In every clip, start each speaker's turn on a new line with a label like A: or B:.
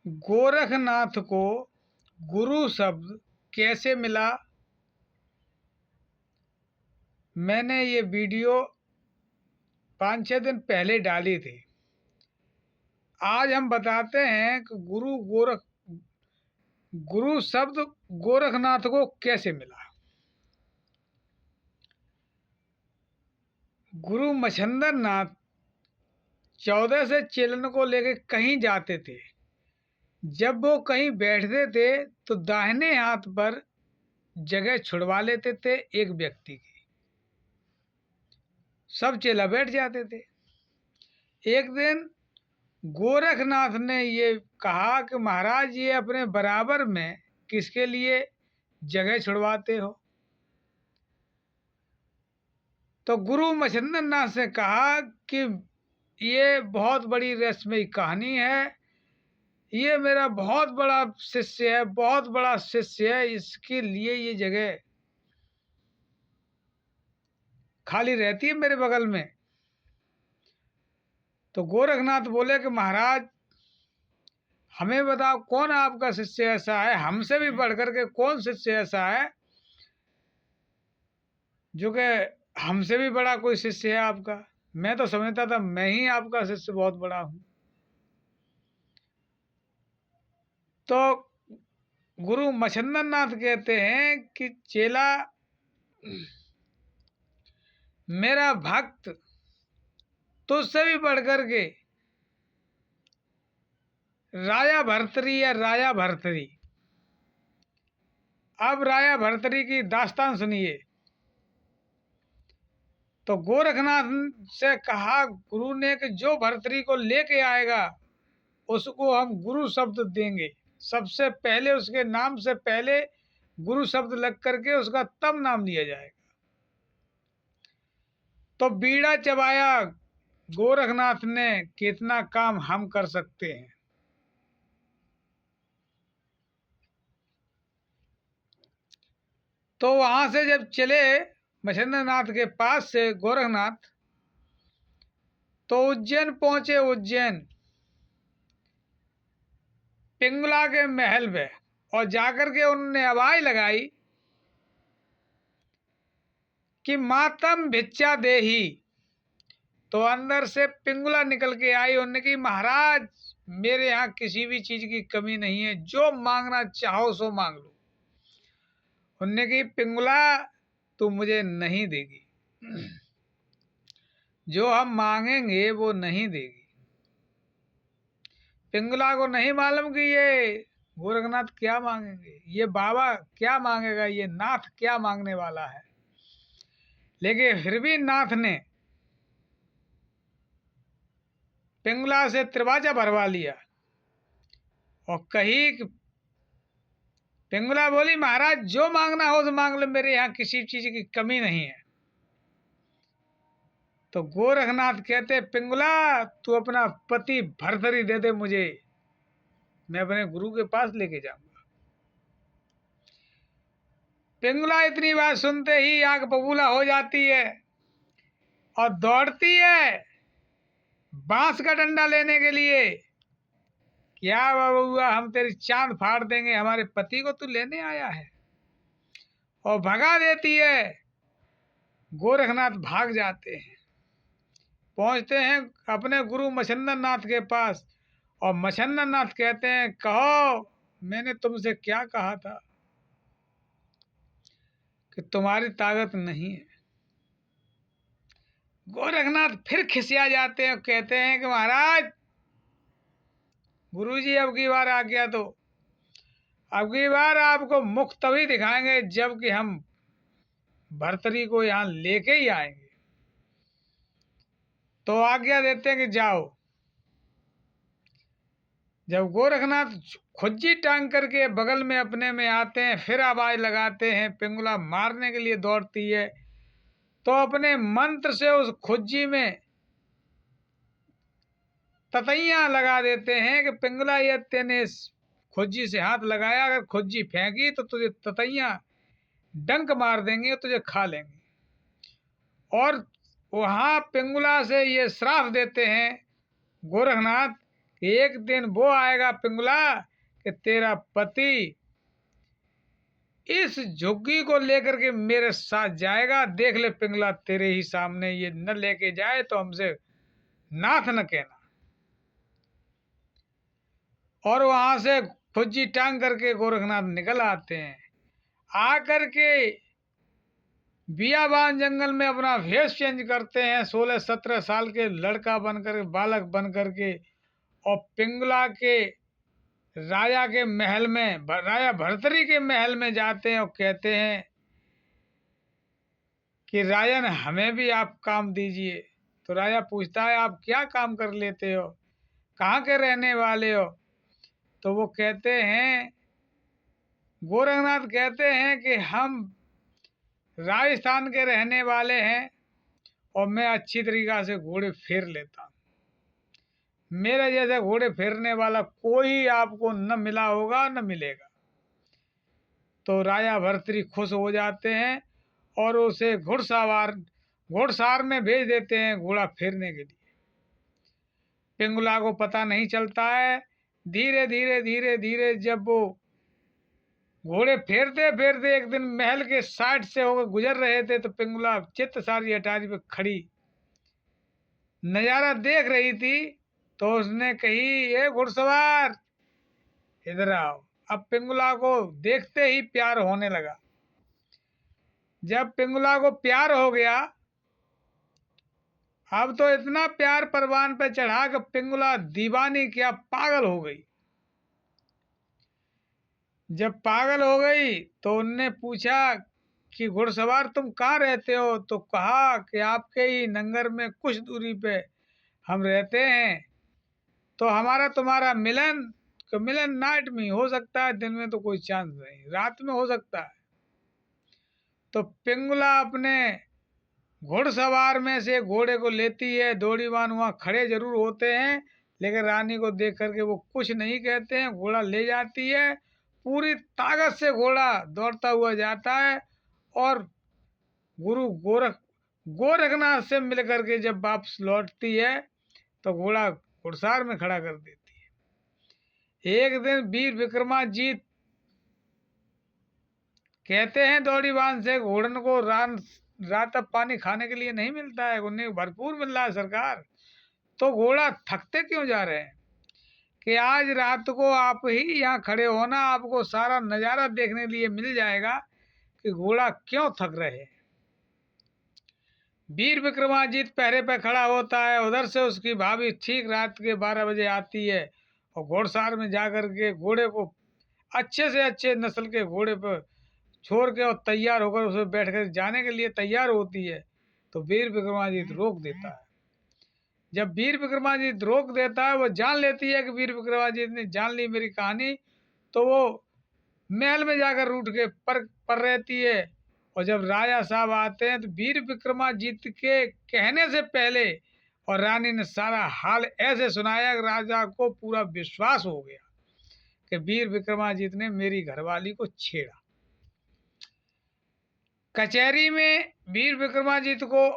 A: गोरखनाथ को गुरु शब्द कैसे मिला। मैंने ये वीडियो 5-6 दिन पहले डाली थी। आज हम बताते हैं कि गुरु शब्द गोरखनाथ को कैसे मिला। गुरु मच्छिंद्र नाथ 14 से चेलन को लेकर कहीं जाते थे। जब वो कहीं बैठते थे तो दाहिने हाथ पर जगह छुड़वा लेते थे एक व्यक्ति की। सब चेला बैठ जाते थे। एक दिन गोरखनाथ ने ये कहा कि महाराज, ये अपने बराबर में किसके लिए जगह छुड़वाते हो। तो गुरु मच्छिंद्र नाथ से कहा कि ये बहुत बड़ी रहस्यमयी कहानी है, ये मेरा बहुत बड़ा शिष्य है, बहुत बड़ा शिष्य है, इसके लिए ये जगह खाली रहती है मेरे बगल में। तो गोरखनाथ बोले कि महाराज, हमें बताओ कौन आपका शिष्य ऐसा है, हमसे भी बढ़कर के कौन शिष्य ऐसा है जो कि हमसे भी बड़ा कोई शिष्य है आपका। मैं तो समझता था मैं ही आपका शिष्य बहुत बड़ा हूं। तो गुरु मच्छिंद्र नाथ कहते हैं कि चेला, मेरा भक्त तुझसे भी बढ़कर के राजा भर्तरी या राजा भर्तरी। अब राजा भर्तरी की दास्तान सुनिए। तो गोरखनाथ से कहा गुरु ने कि जो भर्तरी को लेके आएगा उसको हम गुरु शब्द देंगे। सबसे पहले उसके नाम से पहले गुरु शब्द लग करके उसका तब नाम लिया जाएगा। तो बीड़ा चबाया गोरखनाथ ने, कितना काम हम कर सकते हैं। तो वहां से जब चले मच्छिंद्र नाथ के पास से गोरखनाथ, तो उज्जैन पहुंचे। उज्जैन पिंगला के महल में, और जाकर के उन्होंने आवाज लगाई कि मातम भिक्षा देही। तो अंदर से पिंगला निकल के आई। उन्होंने की महाराज, मेरे यहाँ किसी भी चीज की कमी नहीं है, जो मांगना चाहो सो मांग लो। उन्होंने की पिंगला, तू मुझे नहीं देगी, जो हम मांगेंगे वो नहीं देगी। पिंगला को नहीं मालूम कि ये गोरखनाथ क्या मांगेंगे, ये बाबा क्या मांगेगा, ये नाथ क्या मांगने वाला है। लेकिन फिर भी नाथ ने पिंगला से त्रिवाचा भरवा लिया और कही कि पिंगला बोली, महाराज जो मांगना हो तो मांग लो, मेरे यहाँ किसी चीज की कमी नहीं है। तो गोरखनाथ कहते, पिंगला तू अपना पति भरथरी दे दे मुझे, मैं अपने गुरु के पास लेके जाऊंगा। पिंगला इतनी बात सुनते ही आंख बबूला हो जाती है और दौड़ती है बांस का डंडा लेने के लिए। क्या बाबूआ, हम तेरी चांद फाड़ देंगे, हमारे पति को तू लेने आया है। और भगा देती है। गोरखनाथ भाग जाते हैं, पहुंचते हैं अपने गुरु मच्छिंद्र नाथ के पास। और मच्छिंद्र नाथ कहते हैं, कहो मैंने तुमसे क्या कहा था कि तुम्हारी ताकत नहीं है। गोरखनाथ फिर खिसिया जाते हैं, कहते हैं कि महाराज, गुरुजी अब की बार आ गया तो अब की बार आपको मुख तभी दिखाएंगे जबकि हम भर्तरी को यहाँ लेके ही आएंगे। तो आज्ञा देते हैं कि जाओ। जब गोरखनाथ खुज्जी टांग करके बगल में अपने में आते हैं, फिर आवाज लगाते हैं, पिंगला मारने के लिए दौड़ती है। तो अपने मंत्र से उस खुज्जी में ततैयां लगा देते हैं कि पिंगला, ये तेने खुज्जी से हाथ लगाया, अगर खुज्जी फेंकी तो तुझे ततैयां डंक मार देंगे, तुझे खा लेंगे। और वहां पिंगला से ये श्राप देते हैं गोरखनाथ कि एक दिन वो आएगा पिंगला कि तेरा पति इस झुग्गी को लेकर के मेरे साथ जाएगा, देख ले पिंगला तेरे ही सामने, ये न लेके जाए तो हमसे नाथ न कहना। और वहां से खुज्जी टांग करके गोरखनाथ निकल आते हैं। आकर के बियाबान जंगल में अपना भेष चेंज करते हैं, 16-17 साल के लड़का बनकर, बालक बन करके, और पिंगला के राजा के महल में, राजा भर्तरी के महल में जाते हैं और कहते हैं कि राजन हमें भी आप काम दीजिए। तो राजा पूछता है आप क्या काम कर लेते हो, कहाँ के रहने वाले हो? तो वो कहते हैं, गोरखनाथ कहते हैं कि हम राजस्थान के रहने वाले हैं और मैं अच्छी तरीक़ा से घोड़े फेर लेता हूँ। मेरे जैसे घोड़े फेरने वाला कोई आपको न मिला होगा न मिलेगा। तो राजा भर्तरी खुश हो जाते हैं और उसे घुड़सार में भेज देते हैं घोड़ा फेरने के लिए। पिंगला को पता नहीं चलता है। धीरे धीरे धीरे धीरे जब वो घोड़े फेरते फेरते एक दिन महल के साइड से होकर गुजर रहे थे, तो पिंगला चित्त सारी अटारी पे खड़ी नजारा देख रही थी। तो उसने कही, ये घुड़सवार इधर आओ। अब पिंगला को देखते ही प्यार होने लगा। जब पिंगला को प्यार हो गया, अब तो इतना प्यार परवान पे चढ़ा कि पिंगला दीवानी क्या पागल हो गई। जब पागल हो गई तो उनने पूछा कि घुड़सवार तुम कहाँ रहते हो? तो कहा कि आपके ही नंगर में कुछ दूरी पे हम रहते हैं। तो हमारा तुम्हारा मिलन, तो मिलन नाइट में हो सकता है, दिन में तो कोई चांस नहीं, रात में हो सकता है। तो पिंगला अपने घुड़सवार में से घोड़े को लेती है। दौड़ीवान वहाँ खड़े जरूर होते हैं, लेकिन रानी को देख करके वो कुछ नहीं कहते हैं। घोड़ा ले जाती है, पूरी ताकत से घोड़ा दौड़ता हुआ जाता है और गुरु गोरखनाथ से मिल करके जब वापस लौटती है तो घोड़ा घुड़सार में खड़ा कर देती है। एक दिन वीर विक्रमाजीत कहते हैं दौड़ीवान से, घोड़न को रात अब पानी खाने के लिए नहीं मिलता है, उन्हें भरपूर मिल रहा है सरकार, तो घोड़ा थकते क्यों जा रहे हैं? कि आज रात को आप ही यहाँ खड़े होना, आपको सारा नज़ारा देखने के लिए मिल जाएगा कि घोड़ा क्यों थक रहे हैं। वीर विक्रमाजीत पहरे पे खड़ा होता है। उधर से उसकी भाभी ठीक रात के 12 बजे आती है और घोड़सार में जाकर के घोड़े को अच्छे से अच्छे नस्ल के घोड़े पर छोड़ के और तैयार होकर उसे बैठकर जाने के लिए तैयार होती है। तो वीर विक्रमाजीत रोक देता है। जब वीर विक्रमाजीत रोक देता है, वो जान लेती है कि वीर विक्रमाजीत ने जान ली मेरी कहानी, तो वो महल में जाकर रूठ के पर रहती है। और जब राजा साहब आते हैं तो वीर विक्रमाजीत के कहने से पहले और रानी ने सारा हाल ऐसे सुनाया कि राजा को पूरा विश्वास हो गया कि वीर विक्रमाजीत ने मेरी घरवाली को छेड़ा। कचहरी में वीर विक्रमाजीत को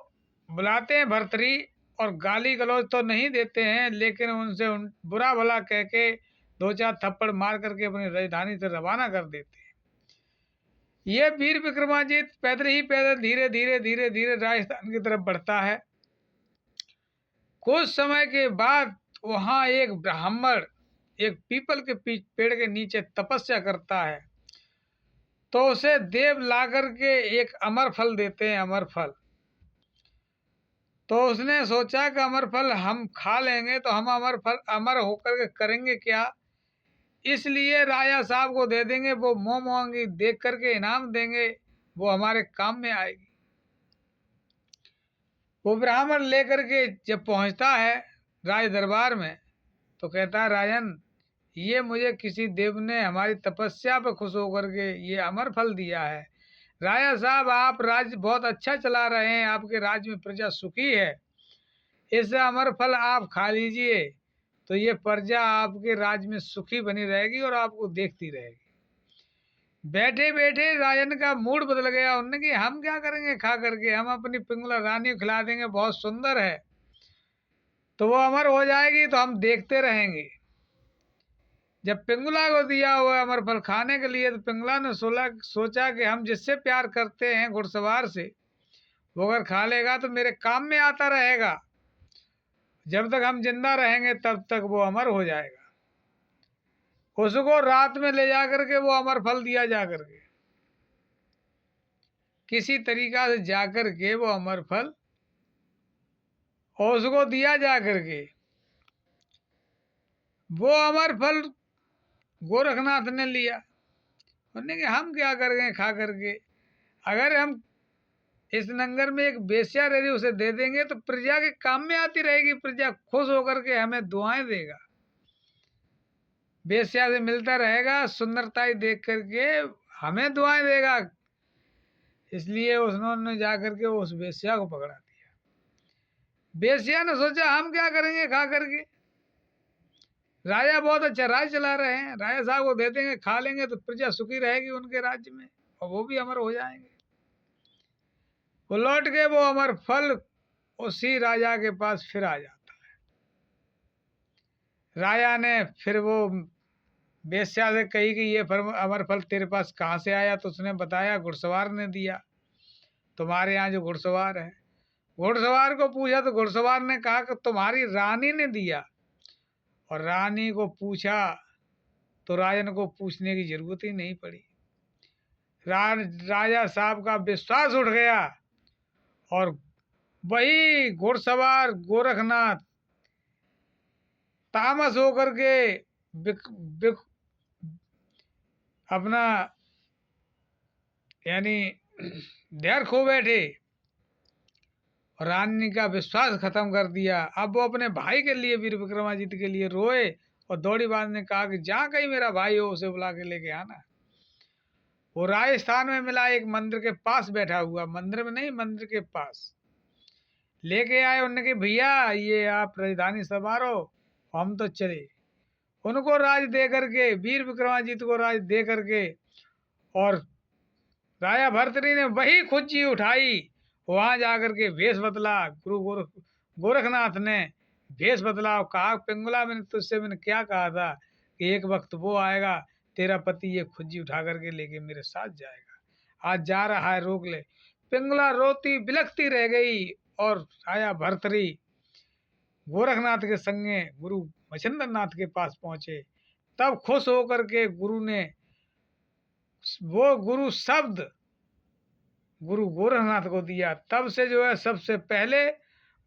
A: बुलाते हैं भर्तरी और गाली गलौज तो नहीं देते हैं, लेकिन उनसे बुरा भला कह के 2-4 थप्पड़ मार करके अपनी राजधानी से रवाना कर देते हैं। ये वीर विक्रमाजीत पैदल ही पैदल धीरे धीरे धीरे धीरे राजस्थान की तरफ बढ़ता है। कुछ समय के बाद वहाँ एक ब्राह्मण एक पीपल के पेड़ के नीचे तपस्या करता है। तो उसे देव ला करके एक अमर फल देते हैं, अमर फल। तो उसने सोचा कि अमर फल हम खा लेंगे तो हम अमर होकर के करेंगे क्या, इसलिए राजा साहब को दे देंगे, वो मोह मोहंगी देख करके इनाम देंगे, वो हमारे काम में आएगी। वो ब्राह्मण लेकर के जब पहुंचता है राज दरबार में तो कहता है, राजन ये मुझे किसी देव ने हमारी तपस्या पर खुश होकर के ये अमर फल दिया है। राजा साहब आप राज्य बहुत अच्छा चला रहे हैं, आपके राज्य में प्रजा सुखी है, इस अमर फल आप खा लीजिए तो ये प्रजा आपके राज्य में सुखी बनी रहेगी और आपको देखती रहेगी। बैठे बैठे राजन का मूड बदल गया। उन्होंने कि हम क्या करेंगे खा करके, हम अपनी पिंगला रानी को खिला देंगे, बहुत सुंदर है। तो वो अमर हो जाएगी, तो हम देखते रहेंगे। जब पिंगला को दिया हुआ अमर फल खाने के लिए, तो पिंगला ने सोचा कि हम जिससे प्यार करते हैं घुड़सवार से, वो अगर खा लेगा तो मेरे काम में आता रहेगा। जब तक हम जिंदा रहेंगे तब तक वो अमर हो जाएगा। उसको रात में ले जाकर के वो अमर फल दिया जाकर के, किसी तरीका से जाकर के वो अमर फल और उसको दिया जाकर के। वो अमर फल गोरखनाथ ने लिया। उन्होंने कि हम क्या करेंगे खा करके, अगर हम इस नंगर में एक बेस्या रही उसे दे देंगे तो प्रजा के काम में आती रहेगी, प्रजा खुश होकर के हमें दुआएं देगा, बेस्या से मिलता रहेगा, सुंदरताई देख करके हमें दुआएं देगा। इसलिए उन्होंने जाकर के उस बेस्या को पकड़ा दिया। बेस्या ने सोचा हम क्या करेंगे खा करके, राजा बहुत अच्छा राज चला रहे हैं, राजा साहब को दे देंगे, खा लेंगे तो प्रजा सुखी रहेगी उनके राज्य में और वो भी अमर हो जाएंगे। वो लौट के वो अमर फल उसी राजा के पास फिर आ जाता है। राजा ने फिर वो बेस्या से कही कि ये अमर फल तेरे पास कहाँ से आया, तो उसने बताया घुड़सवार ने दिया, तुम्हारे यहाँ जो घुड़सवार है। घुड़सवार को पूछा तो घुड़सवार ने कहा कि तुम्हारी रानी ने दिया। और रानी को पूछा तो राजन को पूछने की जरूरत ही नहीं पड़ी। राजा साहब का विश्वास उठ गया और वही घुड़सवार गोरखनाथ तामस होकर के अपना यानी धैर्य खो बैठे और रानी का विश्वास खत्म कर दिया। अब वो अपने भाई के लिए, वीर विक्रमादित्य के लिए रोए और दौड़ी बाज ने कहा कि जहाँ कहीं मेरा भाई हो उसे बुला के लेके आना। वो राजस्थान में मिला, एक मंदिर के पास बैठा हुआ, मंदिर में नहीं मंदिर के पास लेके आए। उन्होंने कहा भैया ये आप राजधानी समारोह, हम तो चले। उनको राज दे करके, वीर विक्रमादित्य को राज दे करके, और राजा भर्तृहरि ने वही खुज्जी उठाई, वहां जाकर के भेष बदला। गुरु गोरखनाथ ने भेष बदला और कहा पिंगला मैंने क्या कहा था कि एक वक्त वो आएगा तेरा पति ये खुज्जी उठा करके लेके मेरे साथ जाएगा, आज जा रहा है रोक ले। पिंगला रोती बिलखती रह गई और राजा भर्तृहरि गोरखनाथ के संगे गुरु मच्छिंद्र नाथ के पास पहुंचे। तब खुश होकर के गुरु ने वो गुरु शब्द गुरु गोरखनाथ को दिया। तब से जो है सबसे पहले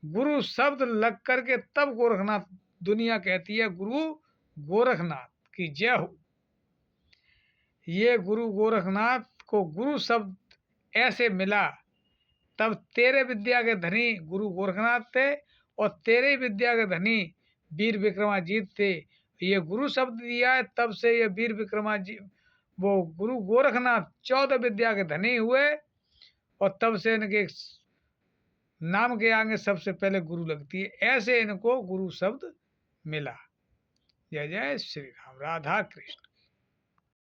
A: गुरु शब्द लग करके तब गोरखनाथ दुनिया कहती है गुरु गोरखनाथ की जय हो। ये गुरु गोरखनाथ को गुरु शब्द ऐसे मिला, तब तेरे विद्या के धनी गुरु गोरखनाथ थे और तेरे विद्या के धनी वीर विक्रमाजीत थे। ये गुरु शब्द दिया है, तब से ये वीर विक्रमाजीत वो गुरु गोरखनाथ 14 विद्या के धनी हुए और तब से इनके नाम के आगे सबसे पहले गुरु लगती है, ऐसे इनको गुरु शब्द मिला। जय जय श्री राम। राधा कृष्ण।